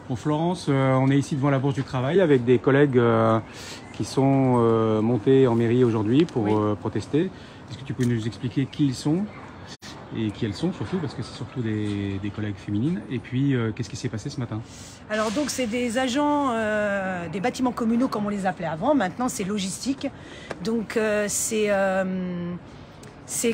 Bon, Florence, on est ici devant la Bourse du Travail avec des collègues qui sont montés en mairie aujourd'hui pour protester. Est-ce que tu peux nous expliquer qui ils sont et qui elles sont surtout, parce que c'est surtout des collègues féminines. Et puis, qu'est-ce qui s'est passé ce matin? Alors donc c'est des agents des bâtiments communaux comme on les appelait avant. Maintenant c'est logistique. Donc c'est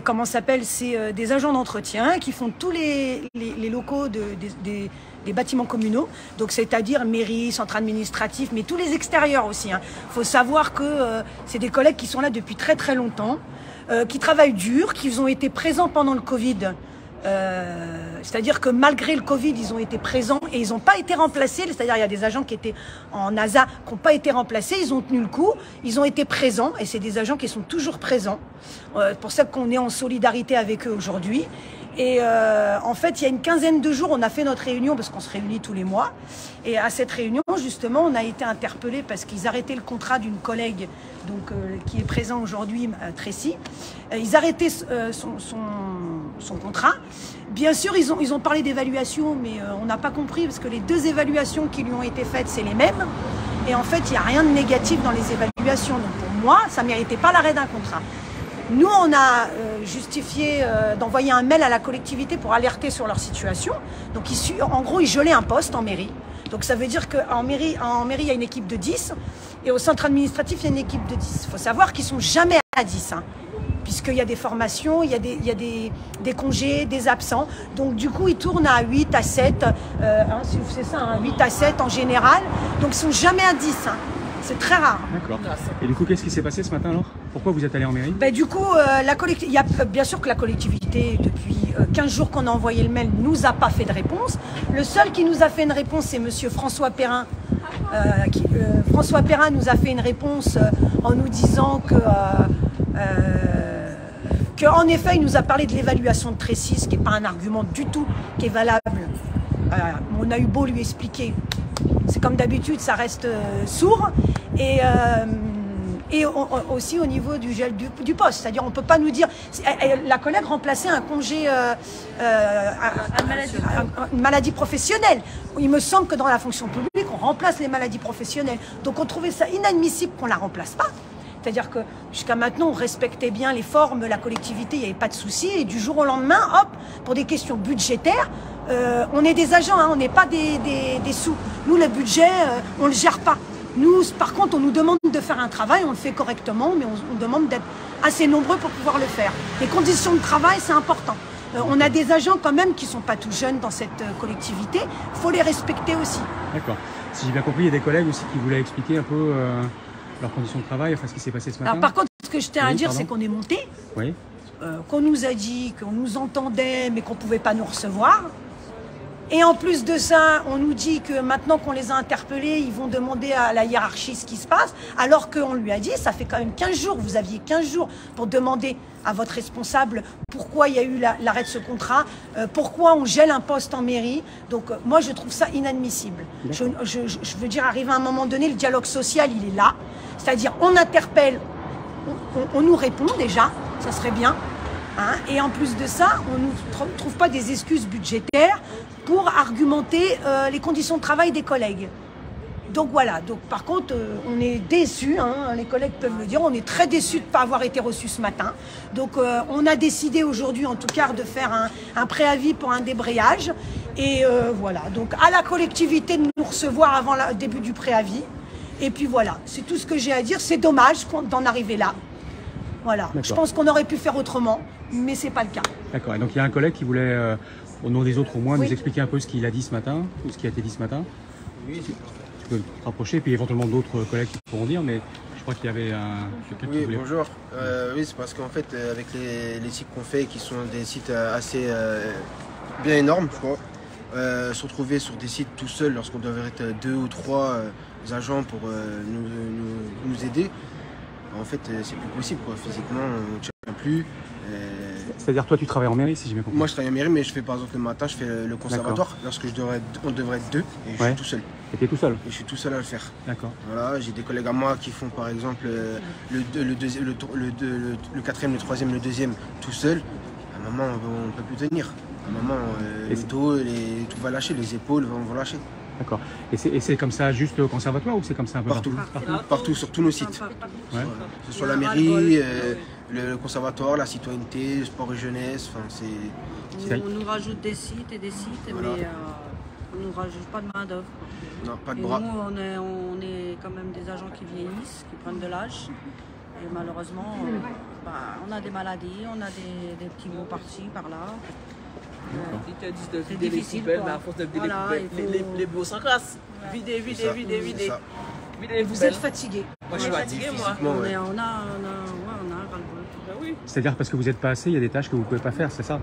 comment ça s'appelle? C'est des agents d'entretien qui font tous les locaux des bâtiments communaux. Donc c'est-à-dire mairie, centre administratif, mais tous les extérieurs aussi. Faut savoir que c'est des collègues qui sont là depuis très très longtemps, qui travaillent dur, qui ont été présents pendant le Covid. C'est-à-dire que malgré le Covid, ils ont été présents et ils n'ont pas été remplacés. C'est-à-dire il y a des agents qui étaient en ASA qui n'ont pas été remplacés. Ils ont tenu le coup, ils ont été présents et c'est des agents qui sont toujours présents. Pour ça qu'on est en solidarité avec eux aujourd'hui. Et en fait, il y a une quinzaine de jours, on a fait notre réunion parce qu'on se réunit tous les mois. Et à cette réunion, justement, on a été interpellés parce qu'ils arrêtaient le contrat d'une collègue donc, qui est présent aujourd'hui, Tracy. Ils arrêtaient son contrat. Bien sûr, ils ont parlé d'évaluation, mais on n'a pas compris parce que les deux évaluations qui lui ont été faites, c'est les mêmes. Et en fait, il n'y a rien de négatif dans les évaluations. Donc pour moi, ça ne méritait pas l'arrêt d'un contrat. Nous, on a justifié d'envoyer un mail à la collectivité pour alerter sur leur situation. Donc, en gros, ils gelaient un poste en mairie. Donc, ça veut dire qu'en mairie, il y a une équipe de 10 et au centre administratif, il y a une équipe de 10. Il faut savoir qu'ils ne sont jamais à 10, puisqu'il y a des formations, il y a des congés, des absents. Donc, du coup, ils tournent à 8, à 7, c'est ça, 8 à 7 en général. Donc, ils ne sont jamais à 10. C'est très rare. D'accord. Et du coup, qu'est-ce qui s'est passé ce matin alors? Pourquoi vous êtes allé en mairie? Du coup, il y a bien sûr que la collectivité, depuis 15 jours qu'on a envoyé le mail, nous a pas fait de réponse. Le seul qui nous a fait une réponse, c'est monsieur François Perrin. François Perrin nous a fait une réponse en nous disant qu'en effet, il nous a parlé de l'évaluation de Tracy, ce qui n'est pas un argument du tout qui est valable. On a eu beau lui expliquer. C'est comme d'habitude, ça reste sourd. Et aussi au niveau du gel du poste. C'est-à-dire, on ne peut pas nous dire... La collègue remplaçait un congé... une maladie professionnelle. Il me semble que dans la fonction publique, on remplace les maladies professionnelles. Donc, on trouvait ça inadmissible qu'on ne la remplace pas. C'est-à-dire que jusqu'à maintenant, on respectait bien les formes, la collectivité, il n'y avait pas de souci. Et du jour au lendemain, hop, pour des questions budgétaires, on est des agents, on n'est pas des sous. Nous, le budget, on ne le gère pas. Nous, par contre, on nous demande de faire un travail, on le fait correctement, mais on demande d'être assez nombreux pour pouvoir le faire. Les conditions de travail, c'est important. On a des agents quand même qui ne sont pas tout jeunes dans cette collectivité. Il faut les respecter aussi. D'accord. Si j'ai bien compris, il y a des collègues aussi qui voulaient expliquer un peu leurs conditions de travail, enfin ce qui s'est passé ce matin. Alors par contre, ce que je tiens à dire, c'est qu'on est monté, qu'on nous a dit, qu'on nous entendait, mais qu'on ne pouvait pas nous recevoir. Et en plus de ça, on nous dit que maintenant qu'on les a interpellés, ils vont demander à la hiérarchie ce qui se passe, alors qu'on lui a dit, ça fait quand même 15 jours, vous aviez 15 jours pour demander à votre responsable pourquoi il y a eu l'arrêt de ce contrat, pourquoi on gèle un poste en mairie. Donc moi, je trouve ça inadmissible. Je veux dire, arrivé à un moment donné, le dialogue social, il est là. C'est-à-dire, on interpelle, on nous répond déjà, ça serait bien. Et en plus de ça, on ne trouve pas des excuses budgétaires pour argumenter les conditions de travail des collègues. Donc voilà, donc, par contre, on est déçus, les collègues peuvent le dire, on est très déçus de ne pas avoir été reçus ce matin. Donc on a décidé aujourd'hui en tout cas de faire un préavis pour un débrayage. Et voilà, donc à la collectivité de nous recevoir avant le début du préavis. Et puis voilà, c'est tout ce que j'ai à dire. C'est dommage d'en arriver là. Voilà, je pense qu'on aurait pu faire autrement, mais ce n'est pas le cas. D'accord, et donc il y a un collègue qui voulait, au nom des autres au moins, nous expliquer un peu ce qu'il a dit ce matin, ou ce qui a été dit ce matin. Oui, tu peux te rapprocher, puis éventuellement d'autres collègues qui pourront dire, mais je crois qu'il y avait quelqu'un qui voulait... Bonjour. Oui, c'est parce qu'en fait, avec les sites qu'on fait, qui sont des sites assez bien énormes, je crois, se retrouver sur des sites tout seul lorsqu'on devrait être 2 ou 3 agents pour nous aider, en fait, c'est plus possible, quoi. Physiquement, on ne tient plus. C'est-à-dire, toi, tu travailles en mairie, si j'ai bien compris? Moi, je travaille en mairie, mais je fais par exemple le matin, je fais le conservatoire, lorsque on devrait être 2, et je suis tout seul. Et tu es tout seul? Et je suis tout seul à le faire. D'accord. Voilà, j'ai des collègues à moi qui font par exemple le 4e, le 3e, le 2e tout seul. À un moment, on ne peut plus tenir. À un moment, le dos, tout va lâcher, les épaules vont lâcher. D'accord. Et c'est comme ça juste au conservatoire ou c'est comme ça un peu Partout, partout, sur tous nos sites. Ouais. Que ce soit la mairie, le conservatoire, la citoyenneté, le sport et jeunesse, enfin c'est... On nous rajoute des sites, Voilà. mais on nous rajoute pas de main d'œuvre. Non, pas de Et bras. nous, on est quand même des agents qui vieillissent, qui prennent de l'âge. Et malheureusement, on a des maladies, on a des petits mots par-ci, par-là. Ils te disent de C'est vider les difficile, poubelles, quoi. mais à force de vider Voilà, les poubelles, les bureaux s'encrassent. Vider, C'est ça, vider. c'est ça. Vider les Vous poubelles. êtes fatigué. Moi, je suis fatigué, moi. Physiquement, ouais. On a ras-le-bol. Ben oui. C'est-à-dire parce que vous n'êtes pas assez, il y a des tâches que vous ne pouvez pas faire, c'est ça?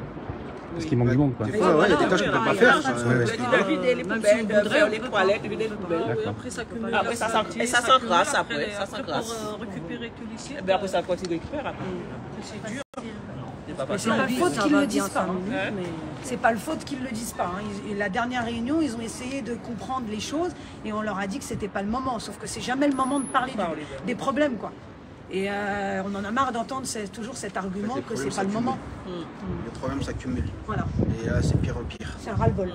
Parce qu'il manque du monde, quoi. Des fois, ouais, il y a des tâches qu'on ne peut pas faire. ça, De vider les Même poubelles, si de on voudrait, faire on les peut toilettes, pas. de vider les poubelles. D'accord. Après, ça cumule. Après, ça s'encrasse, après, ça s'encrasse. Pour récupérer tout l'ici. Et bien après, ça continue de récupérer après. C'est dur. C'est pas Mais c'est facile. pas le faute Ça qu'ils va le bien disent pas. 5 hein. minutes, mais C'est pas le faute qu'ils le disent pas. hein. Et la dernière réunion, ils ont essayé de comprendre les choses et on leur a dit que c'était pas le moment. Sauf que c'est jamais le moment de parler des problèmes, quoi. Et on en a marre d'entendre toujours cet argument Les que c'est problèmes pas le moment. Les problèmes s'accumulent. Voilà, Et là, c'est pire en pire. c'est un ras-le-bol.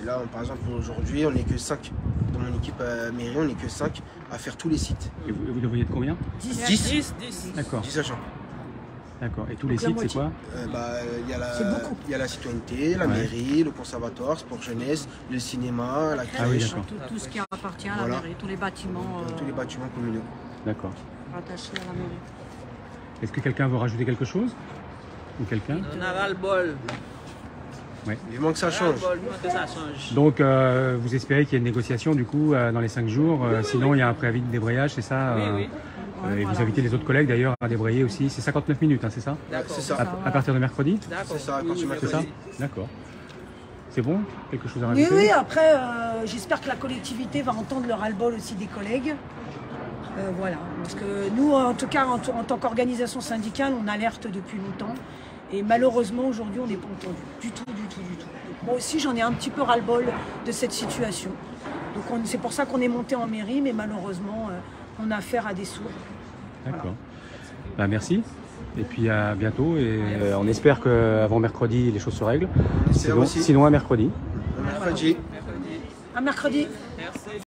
Là, par exemple, aujourd'hui, on n'est que 5. Dans mon équipe mairie, on n'est que 5 à faire tous les sites. Et vous devriez être combien? 10 D'accord. 10 agents. D'accord. Et tous les Donc, la sites, c'est moitié. quoi? C'est beaucoup. Il y a la citoyenneté, la Ouais. mairie, le conservatoire, sport jeunesse, le cinéma, la Ah oui, crèche, d'accord. tout ce qui appartient à la Voilà. mairie, tous les bâtiments tous les bâtiments communaux. D'accord. rattachés à la mairie. Est-ce que quelqu'un veut rajouter quelque chose? Ou quelqu'un? On a ras-le-bol. Vivement que ça change. Ras-le-bol, que ça change. Donc, vous espérez qu'il y ait une négociation, du coup, dans les 5 jours. Sinon, il y a un préavis de débrayage, c'est ça? Oui. Et vous invitez les autres collègues, d'ailleurs, à débrayer aussi. C'est 59 minutes, hein, c'est ça? D'accord. C'est ça. À partir de mercredi? D'accord. C'est ça, quand tu m'as C'est ça? D'accord. C'est bon? Quelque chose à Oui, rajouter? oui, après, j'espère que la collectivité va entendre le ras-le-bol aussi des collègues. Voilà, parce que nous, en tout cas, en tant qu'organisation syndicale, on alerte depuis longtemps. Et malheureusement, aujourd'hui, on n'est pas entendu. Du tout. Donc, moi aussi, j'en ai un petit peu ras-le-bol de cette situation. Donc, c'est pour ça qu'on est monté en mairie, mais malheureusement, on a affaire à des sourds. D'accord. Bah, merci. Et puis à bientôt. Et on espère qu'avant mercredi, les choses se règlent. On espère aussi. Sinon à mercredi. Mercredi. À mercredi. Merci.